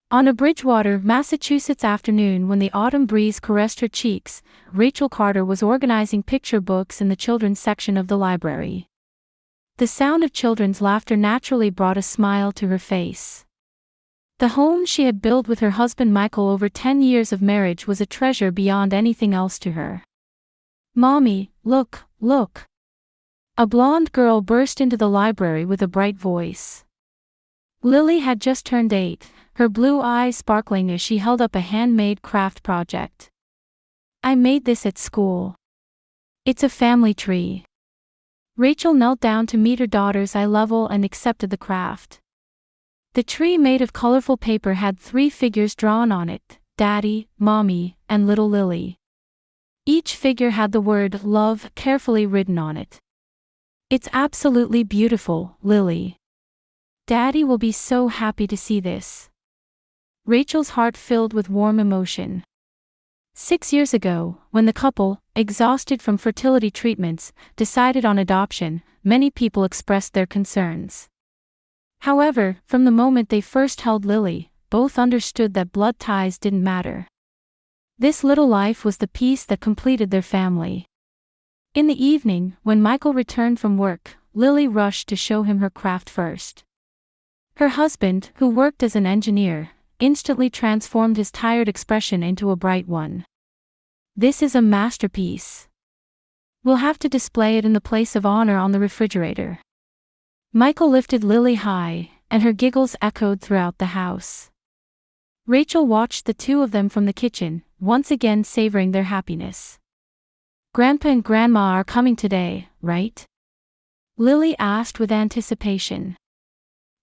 On a Bridgewater, Massachusetts afternoon when the autumn breeze caressed her cheeks, Rachel Carter was organizing picture books in the children's section of the library. The sound of children's laughter naturally brought a smile to her face. The home she had built with her husband Michael over 10 years of marriage was a treasure beyond anything else to her. "Mommy, look, look!" A blonde girl burst into the library with a bright voice. Lily had just turned 8, her blue eyes sparkling as she held up a handmade craft project. "I made this at school. It's a family tree." Rachel knelt down to meet her daughter's eye level and accepted the craft. The tree made of colorful paper had 3 figures drawn on it: Daddy, Mommy, and little Lily. Each figure had the word love carefully written on it. "It's absolutely beautiful, Lily. Daddy will be so happy to see this." Rachel's heart filled with warm emotion. 6 years ago, when the couple, exhausted from fertility treatments, decided on adoption, many people expressed their concerns. However, from the moment they first held Lily, both understood that blood ties didn't matter. This little life was the piece that completed their family. In the evening, when Michael returned from work, Lily rushed to show him her craft first. Her husband, who worked as an engineer, instantly transformed his tired expression into a bright one. "This is a masterpiece. We'll have to display it in the place of honor on the refrigerator." Michael lifted Lily high, and her giggles echoed throughout the house. Rachel watched the two of them from the kitchen, once again savoring their happiness. "Grandpa and Grandma are coming today, right?" Lily asked with anticipation.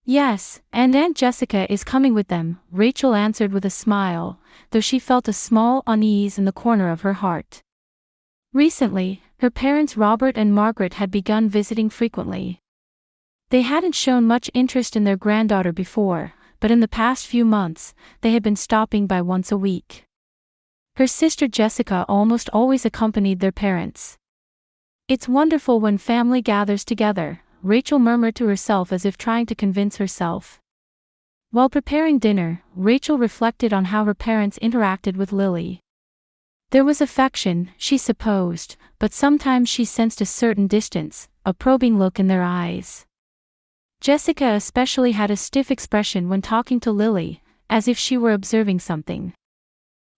"Yes, and Aunt Jessica is coming with them," Rachel answered with a smile, though she felt a small unease in the corner of her heart. Recently, her parents Robert and Margaret had begun visiting frequently. They hadn't shown much interest in their granddaughter before, but in the past few months, they had been stopping by once a week. Her sister Jessica almost always accompanied their parents. "It's wonderful when family gathers together," Rachel murmured to herself as if trying to convince herself. While preparing dinner, Rachel reflected on how her parents interacted with Lily. There was affection, she supposed, but sometimes she sensed a certain distance, a probing look in their eyes. Jessica especially had a stiff expression when talking to Lily, as if she were observing something.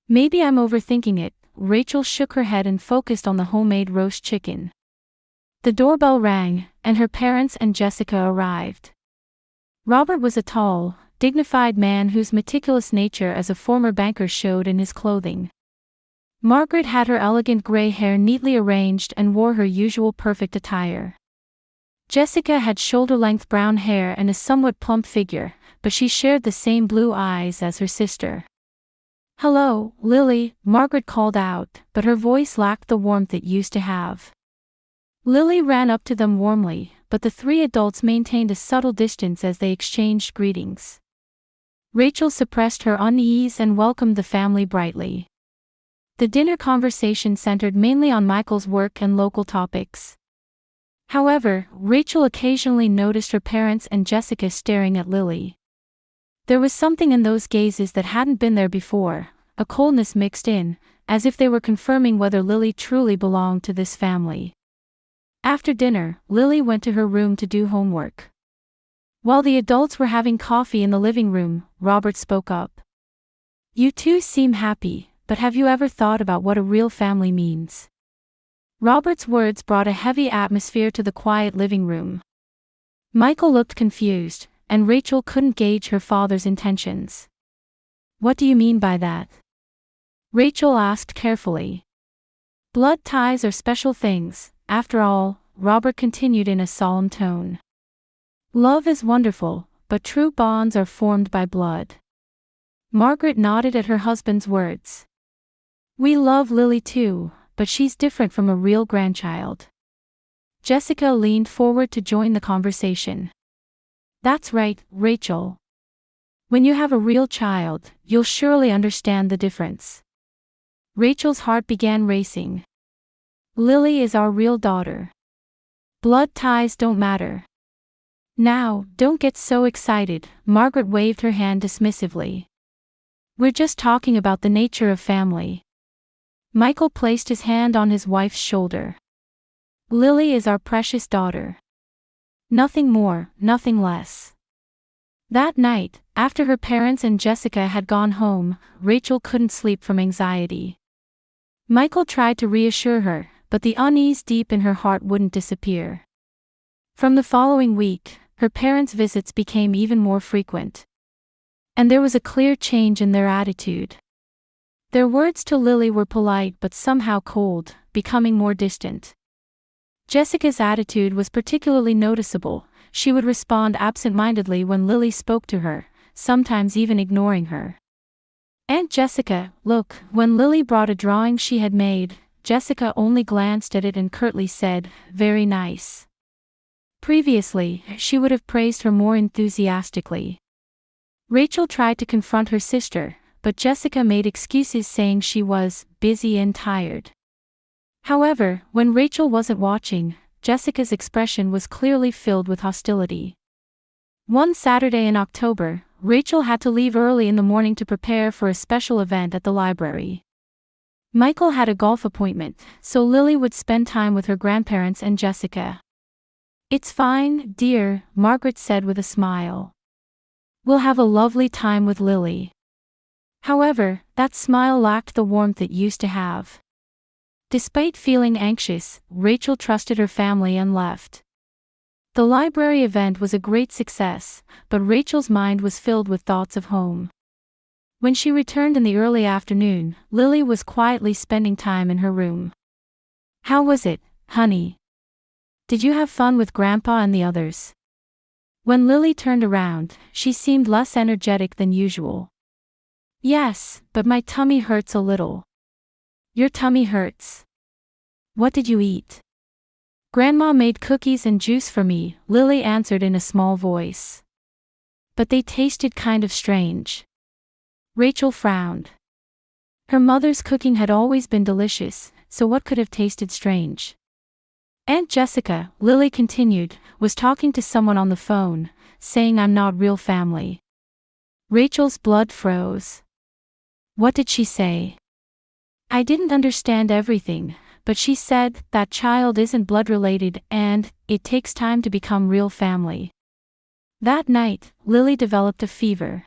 "Maybe I'm overthinking it," Rachel shook her head and focused on the homemade roast chicken. The doorbell rang, and her parents and Jessica arrived. Robert was a tall, dignified man whose meticulous nature as a former banker showed in his clothing. Margaret had her elegant gray hair neatly arranged and wore her usual perfect attire. Jessica had shoulder-length brown hair and a somewhat plump figure, but she shared the same blue eyes as her sister. "Hello, Lily," Margaret called out, but her voice lacked the warmth it used to have. Lily ran up to them warmly, but the 3 adults maintained a subtle distance as they exchanged greetings. Rachel suppressed her unease and welcomed the family brightly. The dinner conversation centered mainly on Michael's work and local topics. However, Rachel occasionally noticed her parents and Jessica staring at Lily. There was something in those gazes that hadn't been there before, a coldness mixed in, as if they were confirming whether Lily truly belonged to this family. After dinner, Lily went to her room to do homework. While the adults were having coffee in the living room, Robert spoke up. "You two seem happy, but have you ever thought about what a real family means?" Robert's words brought a heavy atmosphere to the quiet living room. Michael looked confused, and Rachel couldn't gauge her father's intentions. "What do you mean by that?" Rachel asked carefully. "Blood ties are special things, after all," Robert continued in a solemn tone. "Love is wonderful, but true bonds are formed by blood." Margaret nodded at her husband's words. "We love Lily too, but she's different from a real grandchild." Jessica leaned forward to join the conversation. "That's right, Rachel. When you have a real child, you'll surely understand the difference." Rachel's heart began racing. "Lily is our real daughter. Blood ties don't matter." "Now, don't get so excited," Margaret waved her hand dismissively. We're just talking about the nature of family. Michael placed his hand on his wife's shoulder. Lily is our precious daughter. Nothing more, nothing less. That night, after her parents and Jessica had gone home, Rachel couldn't sleep from anxiety. Michael tried to reassure her, but the unease deep in her heart wouldn't disappear. From the following week, her parents' visits became even more frequent. And there was a clear change in their attitude. Their words to Lily were polite but somehow cold, becoming more distant. Jessica's attitude was particularly noticeable. She would respond absent-mindedly when Lily spoke to her, sometimes even ignoring her. Aunt Jessica, look, when Lily brought a drawing she had made, Jessica only glanced at it and curtly said, "Very nice." Previously, she would have praised her more enthusiastically. Rachel tried to confront her sister, but Jessica made excuses saying she was busy and tired. However, when Rachel wasn't watching, Jessica's expression was clearly filled with hostility. One Saturday in October, Rachel had to leave early in the morning to prepare for a special event at the library. Michael had a golf appointment, so Lily would spend time with her grandparents and Jessica. "It's fine, dear," Margaret said with a smile. "We'll have a lovely time with Lily." However, that smile lacked the warmth it used to have. Despite feeling anxious, Rachel trusted her family and left. The library event was a great success, but Rachel's mind was filled with thoughts of home. When she returned in the early afternoon, Lily was quietly spending time in her room. "How was it, honey? Did you have fun with Grandpa and the others?" When Lily turned around, she seemed less energetic than usual. "Yes, but my tummy hurts a little." "Your tummy hurts? What did you eat?" "Grandma made cookies and juice for me," Lily answered in a small voice. "But they tasted kind of strange." Rachel frowned. Her mother's cooking had always been delicious, so what could have tasted strange? Aunt Jessica, Lily continued, was talking to someone on the phone, saying I'm not real family. Rachel's blood froze. What did she say? I didn't understand everything, but she said that child isn't blood related and it takes time to become real family. That night, Lily developed a fever.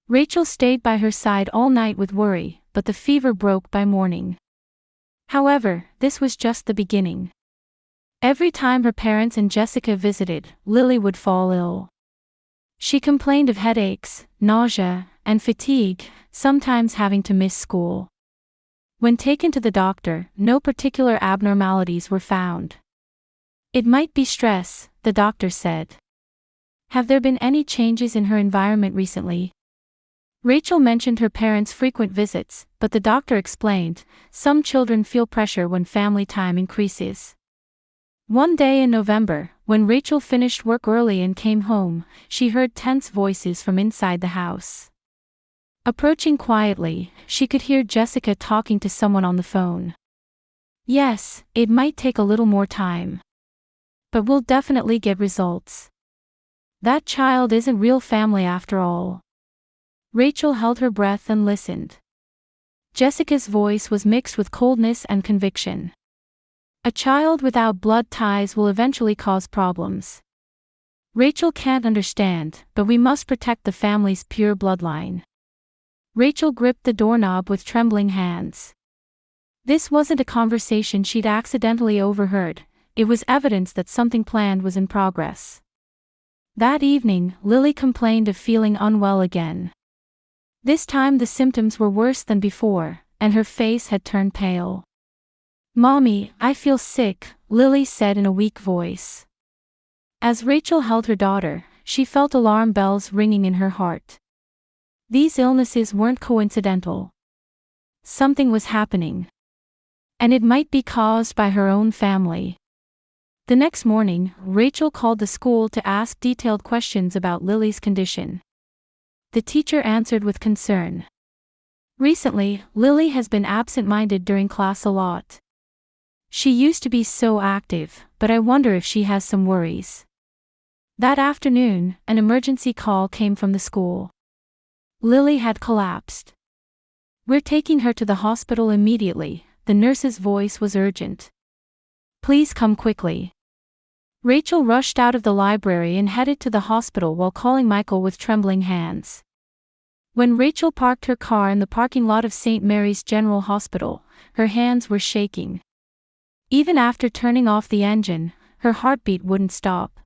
Rachel stayed by her side all night with worry, but the fever broke by morning. However, this was just the beginning. Every time her parents and Jessica visited, Lily would fall ill. She complained of headaches, nausea, and fatigue, sometimes having to miss school. When taken to the doctor, no particular abnormalities were found. It might be stress, the doctor said. Have there been any changes in her environment recently? Rachel mentioned her parents' frequent visits, but the doctor explained, some children feel pressure when family time increases. One day in November, when Rachel finished work early and came home, she heard tense voices from inside the house. Approaching quietly, she could hear Jessica talking to someone on the phone. Yes, it might take a little more time. But we'll definitely get results. That child isn't real family after all. Rachel held her breath and listened. Jessica's voice was mixed with coldness and conviction. A child without blood ties will eventually cause problems. Rachel can't understand, but we must protect the family's pure bloodline. Rachel gripped the doorknob with trembling hands. This wasn't a conversation she'd accidentally overheard, it was evidence that something planned was in progress. That evening, Lily complained of feeling unwell again. This time the symptoms were worse than before, and her face had turned pale. Mommy, I feel sick, Lily said in a weak voice. As Rachel held her daughter, she felt alarm bells ringing in her heart. These illnesses weren't coincidental. Something was happening. And it might be caused by her own family. The next morning, Rachel called the school to ask detailed questions about Lily's condition. The teacher answered with concern. Recently, Lily has been absent-minded during class a lot. She used to be so active, but I wonder if she has some worries. That afternoon, an emergency call came from the school. Lily had collapsed. "We're taking her to the hospital immediately," the nurse's voice was urgent. "Please come quickly." Rachel rushed out of the library and headed to the hospital while calling Michael with trembling hands. When Rachel parked her car in the parking lot of St. Mary's General Hospital, her hands were shaking. Even after turning off the engine, her heartbeat wouldn't stop.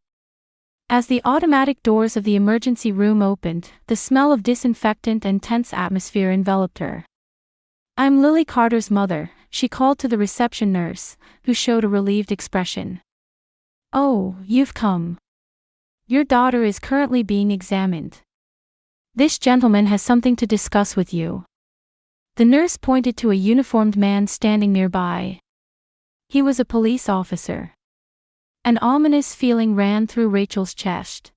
As the automatic doors of the emergency room opened, the smell of disinfectant and tense atmosphere enveloped her. "I'm Lily Carter's mother," she called to the reception nurse, who showed a relieved expression. "Oh, you've come. Your daughter is currently being examined. This gentleman has something to discuss with you." The nurse pointed to a uniformed man standing nearby. He was a police officer. An ominous feeling ran through Rachel's chest.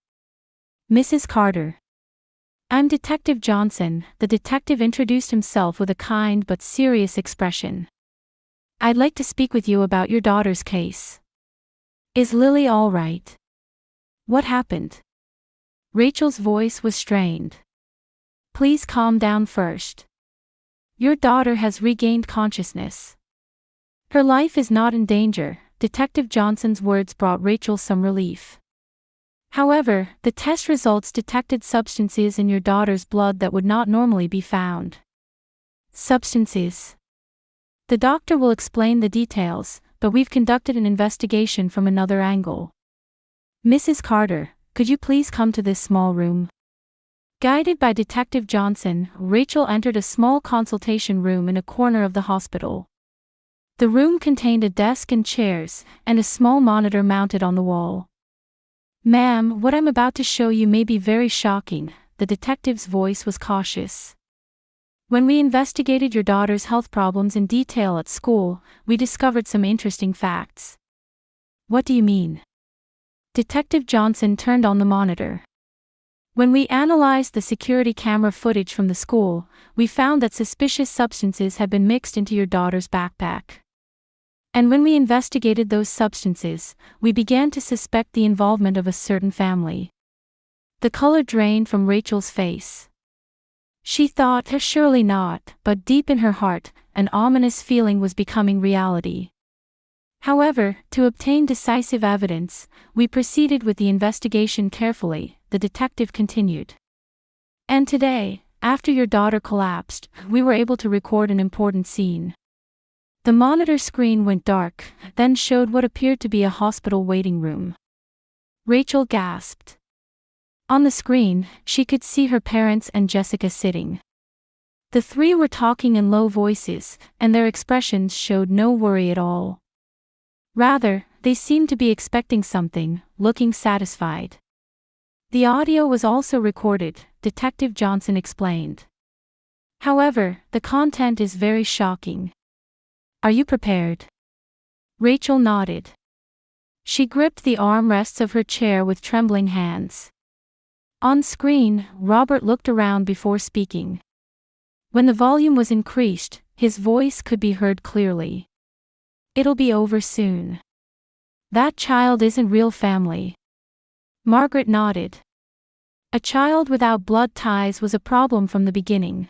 "Mrs. Carter." "I'm Detective Johnson," the detective introduced himself with a kind but serious expression. "I'd like to speak with you about your daughter's case." "Is Lily all right? What happened?" Rachel's voice was strained. "Please calm down first. Your daughter has regained consciousness. Her life is not in danger." Detective Johnson's words brought Rachel some relief. "However, the test results detected substances in your daughter's blood that would not normally be found." "Substances?" "The doctor will explain the details, but we've conducted an investigation from another angle." "Mrs. Carter, could you please come to this small room?" Guided by Detective Johnson, Rachel entered a small consultation room in a corner of the hospital. The room contained a desk and chairs, and a small monitor mounted on the wall. "Ma'am, what I'm about to show you may be very shocking," the detective's voice was cautious. "When we investigated your daughter's health problems in detail at school, we discovered some interesting facts." "What do you mean?" Detective Johnson turned on the monitor. "When we analyzed the security camera footage from the school, we found that suspicious substances had been mixed into your daughter's backpack. And when we investigated those substances, we began to suspect the involvement of a certain family." The color drained from Rachel's face. She thought, surely not, but deep in her heart, an ominous feeling was becoming reality. "However, to obtain decisive evidence, we proceeded with the investigation carefully," the detective continued. "And today, after your daughter collapsed, we were able to record an important scene." The monitor screen went dark, then showed what appeared to be a hospital waiting room. Rachel gasped. On the screen, she could see her parents and Jessica sitting. The three were talking in low voices, and their expressions showed no worry at all. Rather, they seemed to be expecting something, looking satisfied. "The audio was also recorded," Detective Johnson explained. "However, the content is very shocking. Are you prepared?" Rachel nodded. She gripped the armrests of her chair with trembling hands. On screen, Robert looked around before speaking. When the volume was increased, his voice could be heard clearly. "It'll be over soon. That child isn't real family." Margaret nodded. "A child without blood ties was a problem from the beginning.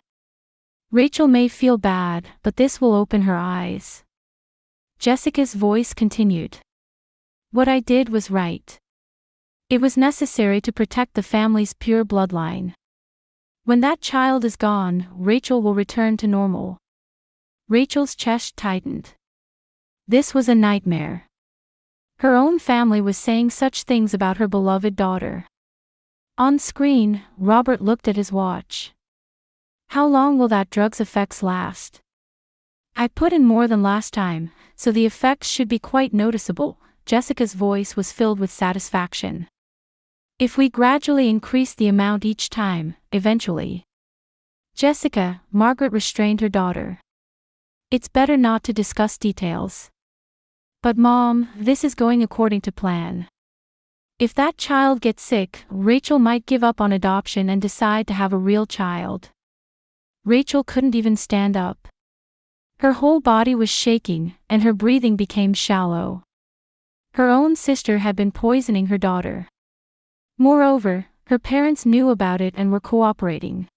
Rachel may feel bad, but this will open her eyes." Jessica's voice continued. "What I did was right. It was necessary to protect the family's pure bloodline. When that child is gone, Rachel will return to normal." Rachel's chest tightened. This was a nightmare. Her own family was saying such things about her beloved daughter. On screen, Robert looked at his watch. "How long will that drug's effects last?" "I put in more than last time, so the effects should be quite noticeable." Jessica's voice was filled with satisfaction. "If we gradually increase the amount each time, eventually." "Jessica," Margaret restrained her daughter. "It's better not to discuss details." "But Mom, this is going according to plan. If that child gets sick, Rachel might give up on adoption and decide to have a real child." Rachel couldn't even stand up. Her whole body was shaking, and her breathing became shallow. Her own sister had been poisoning her daughter. Moreover, her parents knew about it and were cooperating.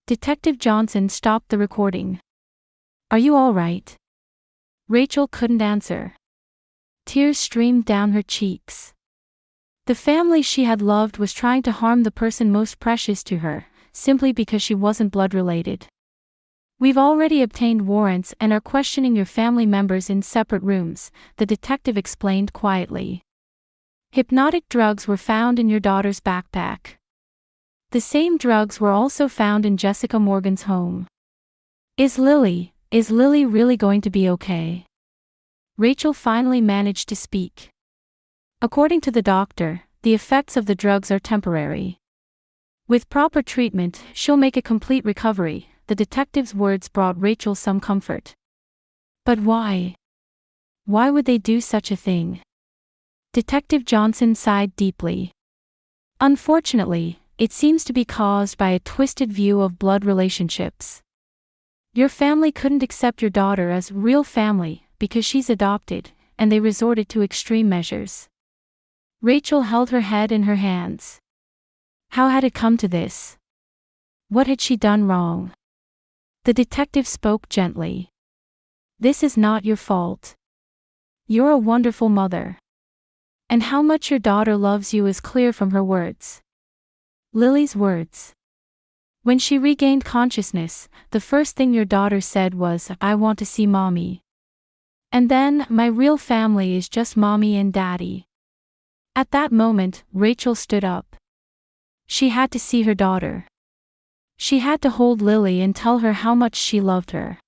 Detective Johnson stopped the recording. "Are you all right?" Rachel couldn't answer. Tears streamed down her cheeks. The family she had loved was trying to harm the person most precious to her, simply because she wasn't blood-related. "We've already obtained warrants and are questioning your family members in separate rooms," the detective explained quietly. "Hypnotic drugs were found in your daughter's backpack. The same drugs were also found in Jessica Morgan's home. Is Lily really going to be okay?" Rachel finally managed to speak. "According to the doctor, the effects of the drugs are temporary. With proper treatment, she'll make a complete recovery." The detective's words brought Rachel some comfort. "But why? Why would they do such a thing?" Detective Johnson sighed deeply. "Unfortunately, it seems to be caused by a twisted view of blood relationships. Your family couldn't accept your daughter as real family because she's adopted, and they resorted to extreme measures." Rachel held her head in her hands. How had it come to this? What had she done wrong? The detective spoke gently. "This is not your fault. You're a wonderful mother. And how much your daughter loves you is clear from her words." Lily's words. "When she regained consciousness, the first thing your daughter said was, 'I want to see mommy.' And then, 'My real family is just mommy and daddy.'" At that moment, Rachel stood up. She had to see her daughter. She had to hold Lily and tell her how much she loved her.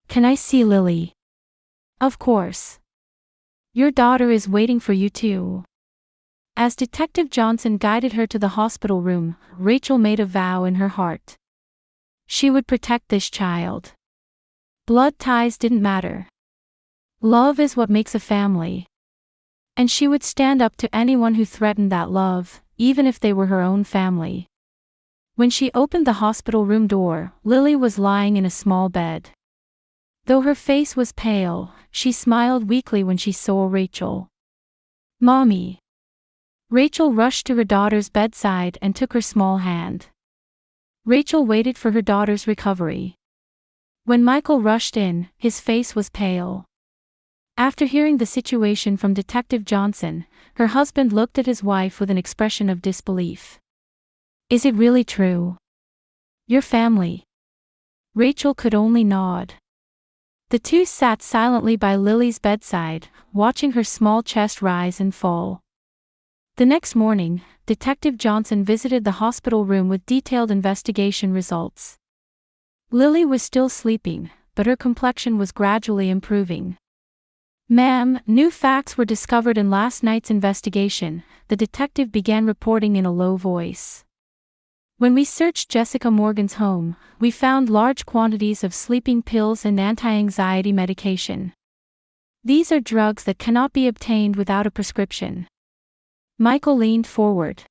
"Can I see Lily?" "Of course. Your daughter is waiting for you too." As Detective Johnson guided her to the hospital room, Rachel made a vow in her heart. She would protect this child. Blood ties didn't matter. Love is what makes a family. And she would stand up to anyone who threatened that love, even if they were her own family. When she opened the hospital room door, Lily was lying in a small bed. Though her face was pale, she smiled weakly when she saw Rachel. "Mommy." Rachel rushed to her daughter's bedside and took her small hand. Rachel waited for her daughter's recovery. When Michael rushed in, his face was pale. After hearing the situation from Detective Johnson, her husband looked at his wife with an expression of disbelief. "Is it really true? Your family?" Rachel could only nod. The two sat silently by Lily's bedside, watching her small chest rise and fall. The next morning, Detective Johnson visited the hospital room with detailed investigation results. Lily was still sleeping, but her complexion was gradually improving. "Ma'am, new facts were discovered in last night's investigation," the detective began reporting in a low voice. "When we searched Jessica Morgan's home, we found large quantities of sleeping pills and anti-anxiety medication. These are drugs that cannot be obtained without a prescription." Michael leaned forward.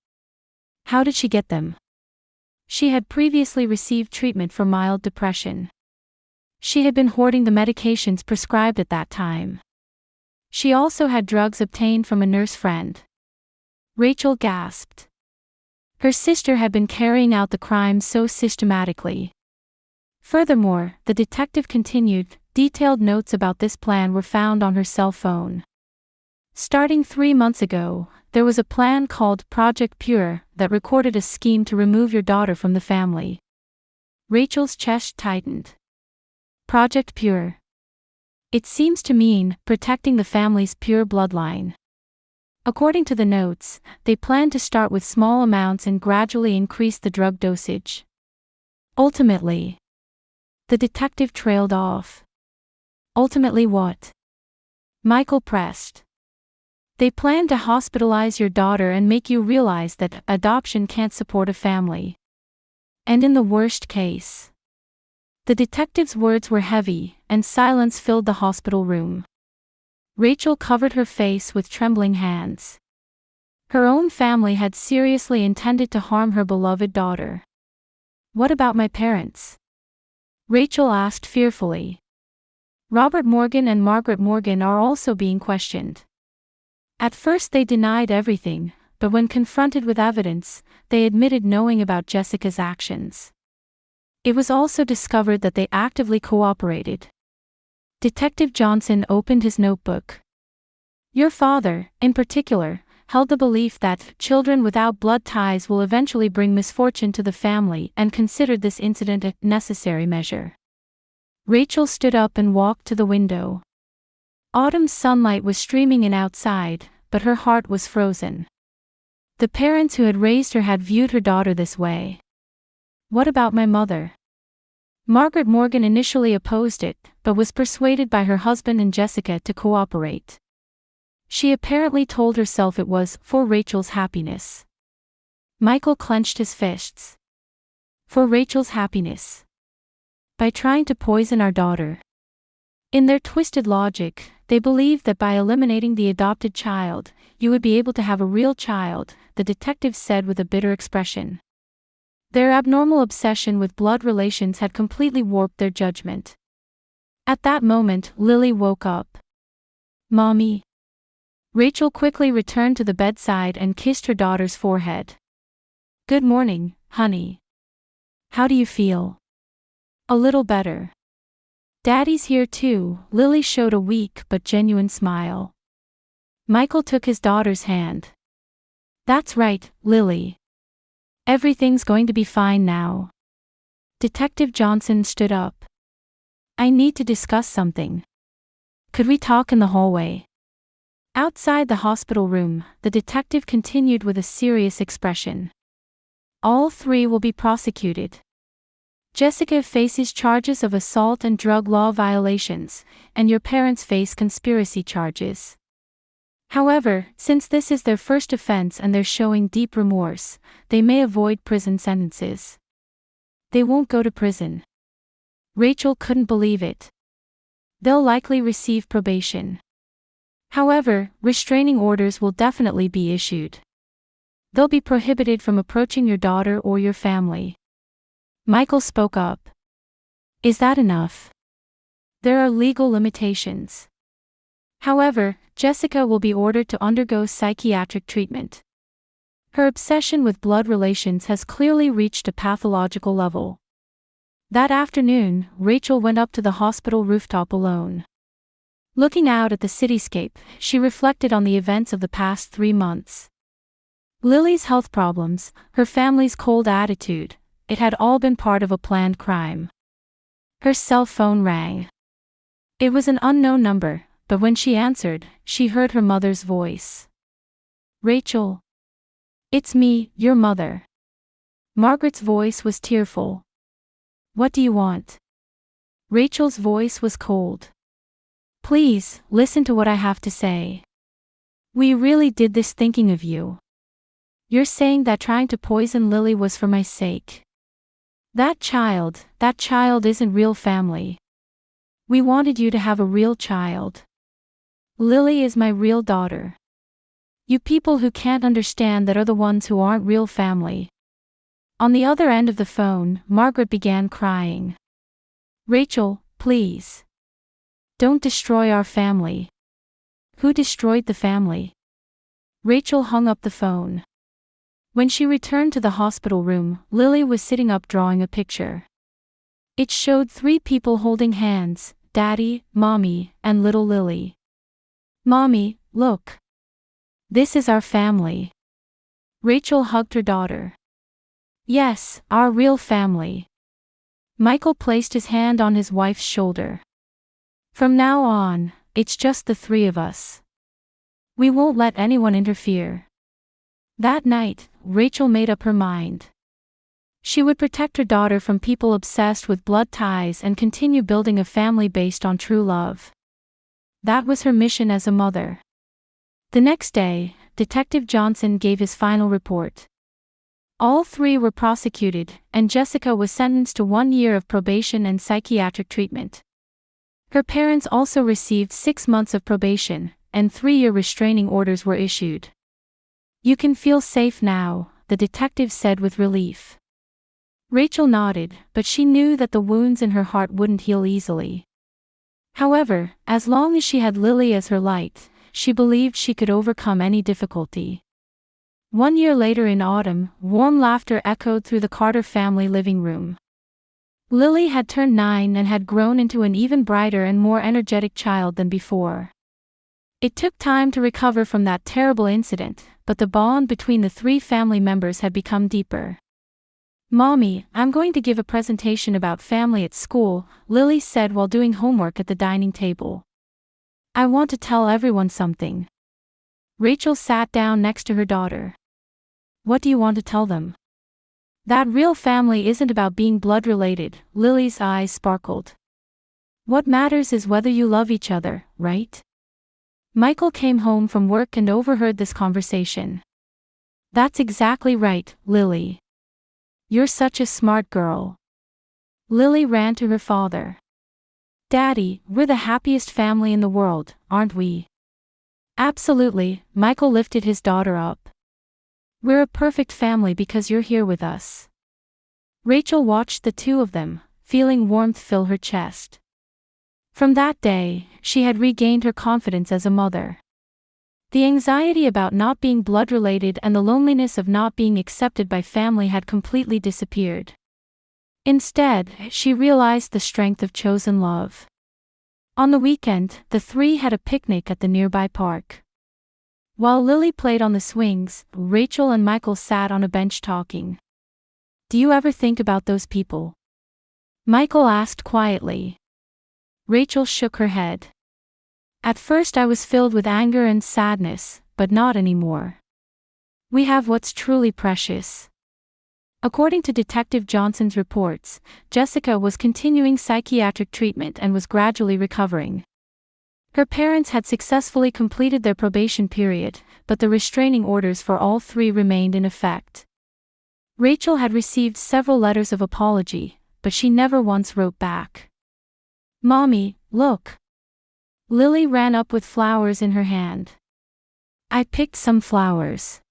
"How did she get them?" She had previously received treatment for mild depression. She had been hoarding the medications prescribed at that time. She also had drugs obtained from a nurse friend. Rachel gasped. Her sister had been carrying out the crimes so systematically. Furthermore, the detective continued, detailed notes about this plan were found on her cell phone. Starting 3 months ago, there was a plan called Project Pure that recorded a scheme to remove your daughter from the family. Rachel's chest tightened. Project Pure. It seems to mean protecting the family's pure bloodline. According to the notes, they planned to start with small amounts and gradually increase the drug dosage. Ultimately. The detective trailed off. Ultimately what? Michael pressed. They plan to hospitalize your daughter and make you realize that adoption can't support a family. And in the worst case. The detective's words were heavy, and silence filled the hospital room. Rachel covered her face with trembling hands. Her own family had seriously intended to harm her beloved daughter. "What about my parents?" Rachel asked fearfully. "Robert Morgan and Margaret Morgan are also being questioned." At first they denied everything, but when confronted with evidence, they admitted knowing about Jessica's actions. It was also discovered that they actively cooperated. Detective Johnson opened his notebook. Your father, in particular, held the belief that children without blood ties will eventually bring misfortune to the family and considered this incident a necessary measure. Rachel stood up and walked to the window. Autumn's sunlight was streaming in outside, but her heart was frozen. The parents who had raised her had viewed her daughter this way. What about my mother? Margaret Morgan initially opposed it, but was persuaded by her husband and Jessica to cooperate. She apparently told herself it was for Rachel's happiness. Michael clenched his fists. For Rachel's happiness. By trying to poison our daughter. In their twisted logic, they believed that by eliminating the adopted child, you would be able to have a real child, the detective said with a bitter expression. Their abnormal obsession with blood relations had completely warped their judgment. At that moment, Lily woke up. Mommy. Rachel quickly returned to the bedside and kissed her daughter's forehead. Good morning, honey. How do you feel? A little better. Daddy's here too, Lily showed a weak but genuine smile. Michael took his daughter's hand. That's right, Lily. Everything's going to be fine now. Detective Johnson stood up. I need to discuss something. Could we talk in the hallway? Outside the hospital room, the detective continued with a serious expression. All three will be prosecuted. Jessica faces charges of assault and drug law violations, and your parents face conspiracy charges. However, since this is their first offense and they're showing deep remorse, they may avoid prison sentences. They won't go to prison. Rachel couldn't believe it. They'll likely receive probation. However, restraining orders will definitely be issued. They'll be prohibited from approaching your daughter or your family. Michael spoke up. Is that enough? There are legal limitations. However, Jessica will be ordered to undergo psychiatric treatment. Her obsession with blood relations has clearly reached a pathological level. That afternoon, Rachel went up to the hospital rooftop alone. Looking out at the cityscape, she reflected on the events of the past 3 months. Lily's health problems, her family's cold attitude, it had all been part of a planned crime. Her cell phone rang. It was an unknown number, but when she answered, she heard her mother's voice. Rachel. It's me, your mother. Margaret's voice was tearful. What do you want? Rachel's voice was cold. Please, listen to what I have to say. We really did this thinking of you. You're saying that trying to poison Lily was for my sake. That child isn't real family. We wanted you to have a real child. Lily is my real daughter. You people who can't understand that are the ones who aren't real family. On the other end of the phone, Margaret began crying. Rachel, please. Don't destroy our family. Who destroyed the family? Rachel hung up the phone. When she returned to the hospital room, Lily was sitting up drawing a picture. It showed 3 people holding hands, Daddy, Mommy, and little Lily. Mommy, look. This is our family. Rachel hugged her daughter. Yes, our real family. Michael placed his hand on his wife's shoulder. From now on, it's just the 3 of us. We won't let anyone interfere. That night, Rachel made up her mind. She would protect her daughter from people obsessed with blood ties and continue building a family based on true love. That was her mission as a mother. The next day, Detective Johnson gave his final report. All 3 were prosecuted, and Jessica was sentenced to 1 year of probation and psychiatric treatment. Her parents also received 6 months of probation, and 3-year restraining orders were issued. You can feel safe now, the detective said with relief. Rachel nodded, but she knew that the wounds in her heart wouldn't heal easily. However, as long as she had Lily as her light, she believed she could overcome any difficulty. 1 year later in autumn, warm laughter echoed through the Carter family living room. Lily had turned 9 and had grown into an even brighter and more energetic child than before. It took time to recover from that terrible incident, but the bond between the three family members had become deeper. "Mommy, I'm going to give a presentation about family at school," Lily said while doing homework at the dining table. "I want to tell everyone something." Rachel sat down next to her daughter. "What do you want to tell them?" "That real family isn't about being blood related," Lily's eyes sparkled. "What matters is whether you love each other, right?" Michael came home from work and overheard this conversation. "That's exactly right, Lily. You're such a smart girl." Lily ran to her father. "Daddy, we're the happiest family in the world, aren't we?" "Absolutely," Michael lifted his daughter up. "We're a perfect family because you're here with us." Rachel watched the two of them, feeling warmth fill her chest. From that day, she had regained her confidence as a mother. The anxiety about not being blood-related and the loneliness of not being accepted by family had completely disappeared. Instead, she realized the strength of chosen love. On the weekend, the three had a picnic at the nearby park. While Lily played on the swings, Rachel and Michael sat on a bench talking. "Do you ever think about those people?" Michael asked quietly. Rachel shook her head. "At first I was filled with anger and sadness, but not anymore. We have what's truly precious." According to Detective Johnson's reports, Jessica was continuing psychiatric treatment and was gradually recovering. Her parents had successfully completed their probation period, but the restraining orders for all three remained in effect. Rachel had received several letters of apology, but she never once wrote back. "Mommy, look." Lily ran up with flowers in her hand. "I picked some flowers.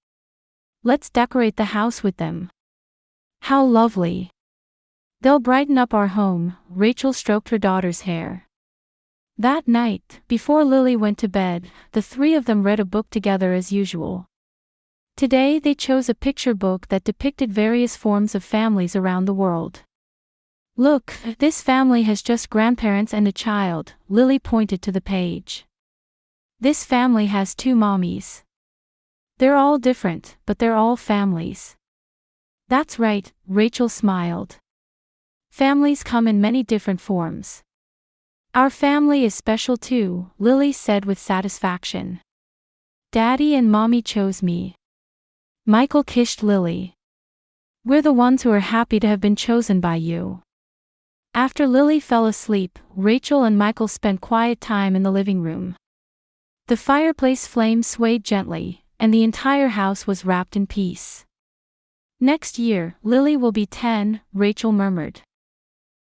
Let's decorate the house with them." "How lovely. They'll brighten up our home," Rachel stroked her daughter's hair. That night, before Lily went to bed, the three of them read a book together as usual. Today they chose a picture book that depicted various forms of families around the world. "Look, this family has just grandparents and a child," Lily pointed to the page. "This family has 2 mommies. They're all different, but they're all families." "That's right," Rachel smiled. "Families come in many different forms." "Our family is special too," Lily said with satisfaction. "Daddy and Mommy chose me." Michael kissed Lily. "We're the ones who are happy to have been chosen by you." After Lily fell asleep, Rachel and Michael spent quiet time in the living room. The fireplace flame swayed gently, and the entire house was wrapped in peace. "Next year, Lily will be 10, Rachel murmured.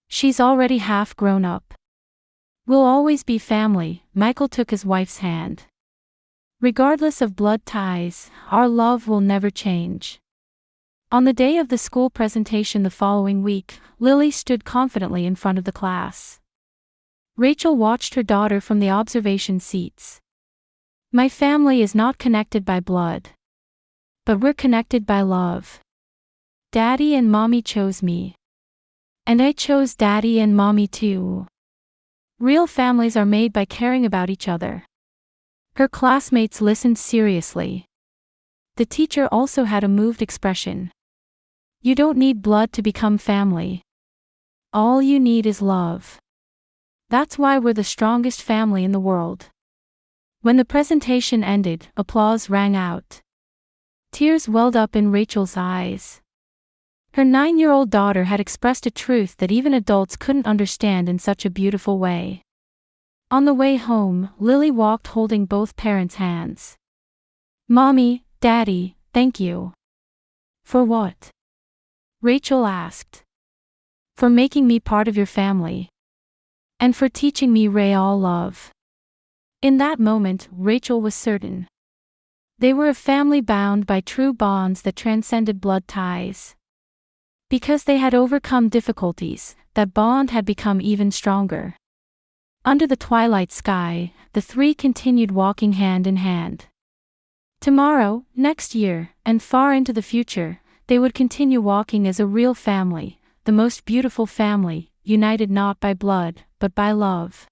"She's already half grown up." "We'll always be family," Michael took his wife's hand. "Regardless of blood ties, our love will never change." On the day of the school presentation the following week, Lily stood confidently in front of the class. Rachel watched her daughter from the observation seats. "My family is not connected by blood. But we're connected by love. Daddy and Mommy chose me. And I chose Daddy and Mommy too. Real families are made by caring about each other." Her classmates listened seriously. The teacher also had a moved expression. "You don't need blood to become family. All you need is love. That's why we're the strongest family in the world." When the presentation ended, applause rang out. Tears welled up in Rachel's eyes. Her 9-year-old daughter had expressed a truth that even adults couldn't understand in such a beautiful way. On the way home, Lily walked holding both parents' hands. "Mommy, Daddy, thank you." "For what?" Rachel asked. "For making me part of your family. And for teaching me real love." In that moment, Rachel was certain. They were a family bound by true bonds that transcended blood ties. Because they had overcome difficulties, that bond had become even stronger. Under the twilight sky, the three continued walking hand in hand. Tomorrow, next year, and far into the future, they would continue walking as a real family, the most beautiful family, united not by blood, but by love.